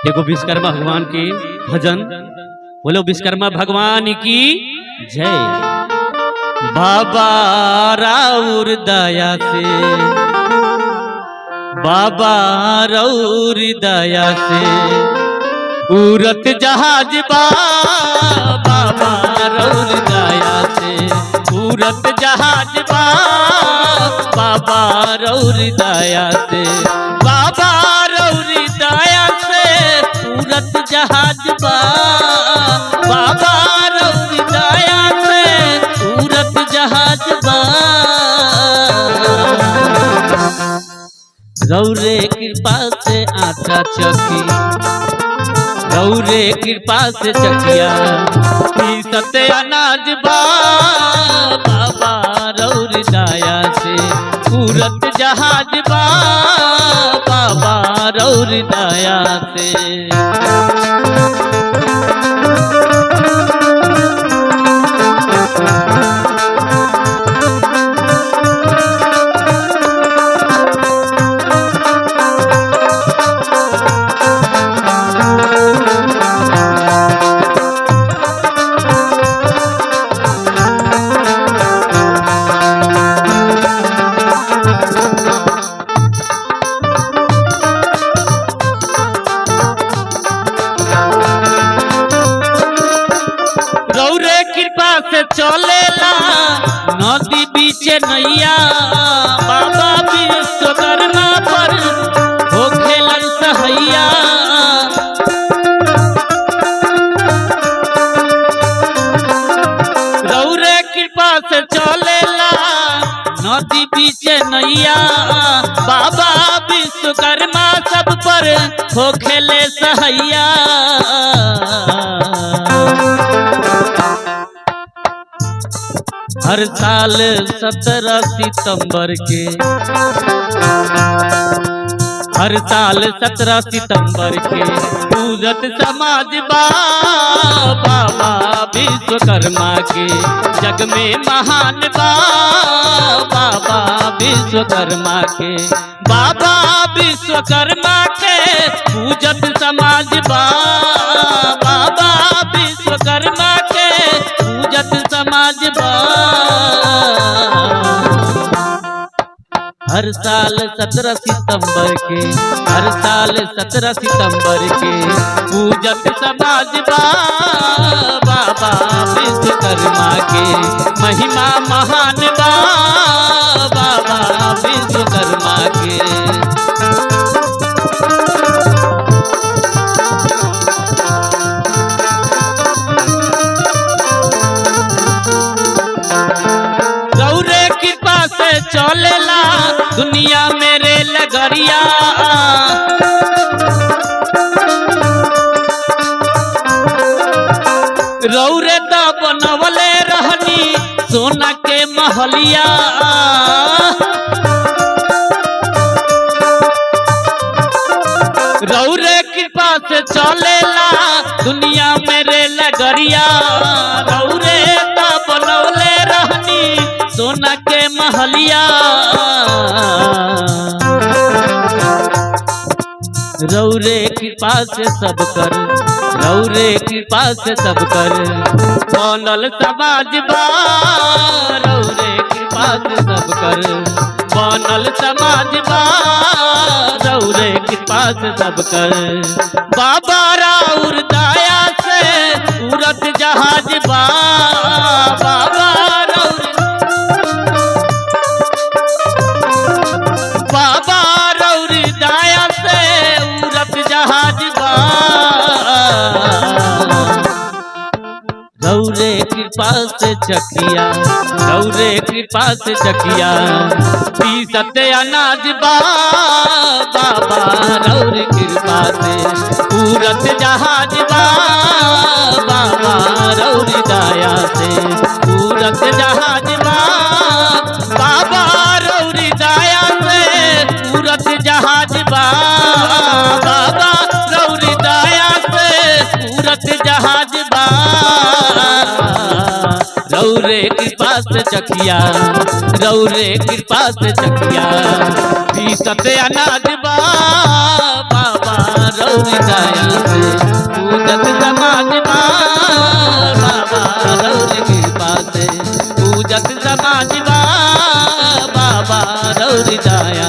देखो विश्वकर्मा भगवान के भजन बोलो, विश्वकर्मा भगवान की जय। बाबा राउर दया से, बाबा राउर दया से उड़त जहाज बा, बाबा राउर दया से उड़त जहाज बा, बाबा राउर दया से, बाबा राउर दया से उड़त जहाज बा, बाबा राउर दया से उड़त जहाज बा। रौरे कृपा से आटा चकी, रौरे कृपा से चकिया सत्य अनाज बा, बाबा रौर दया से उड़त जहाज बा, बाबा रौर दया से। रौरे कृपा से चलेला नदी बीचे नैया, बाबा विश्वकर्मा पर हो खेलन सहैया। रौरे कृपा से चलेला नदी बीचे नैया, बाबा विश्वकर्मा सब पर हो खेले सहैया। हर साल 17 सितंबर के, हर साल 17 सितंबर के पूजत समाज बा, बाबा विश्वकर्मा के जग में महान बा, बाबा विश्वकर्मा के, बाबा विश्वकर्मा के पूजत समाज बा, बाबा विश्वकर्मा के पूजत समाज बा। हर साल 17 सितंबर के, हर साल 17 सितंबर के पूजत समाज बा, बाबा विश्वकर्मा के महिमा महान बा, बाबा विश्वकर्मा के। चलेला दुनिया मेरे लगरिया, रौरे दा बनवले रहनी सोना के महलिया। रौरे कृपा से चलेला दुनिया मेरे लगरिया, रौरे दा बनवले रहनी सोना के महलिया। रौरे कृपा से सब कर, रौरे कृपा से सब कर बनल समाज बा, रौरे कृपा से सब कर बनल समाज बा, रौरे कृपा से सब कर, बाबा राउर दया से उड़त जहाज बा, बाबा राउर, बाबा राउर दया से उड़त जहाज बा। रौरे कृपा से चकिया, रौरे कृपा से चकिया पीसत अनाज बा, बाबा रौर कृपा से उड़त जहाज बा, बाबा रौर दया से उड़त जहाज बा, बाबा रौर दया से उड़त जहाज बा, बाबा रौर दया से उड़त जहाज बा। रौरे कृपा से चकिया, रौरे कृपा से चकिया पीसत अनाज बा, बाबा रौर रौरी दया से पूजत समाज बा बाबा रौरी कृपा से पूजत समाज बा बाबा रौरी दया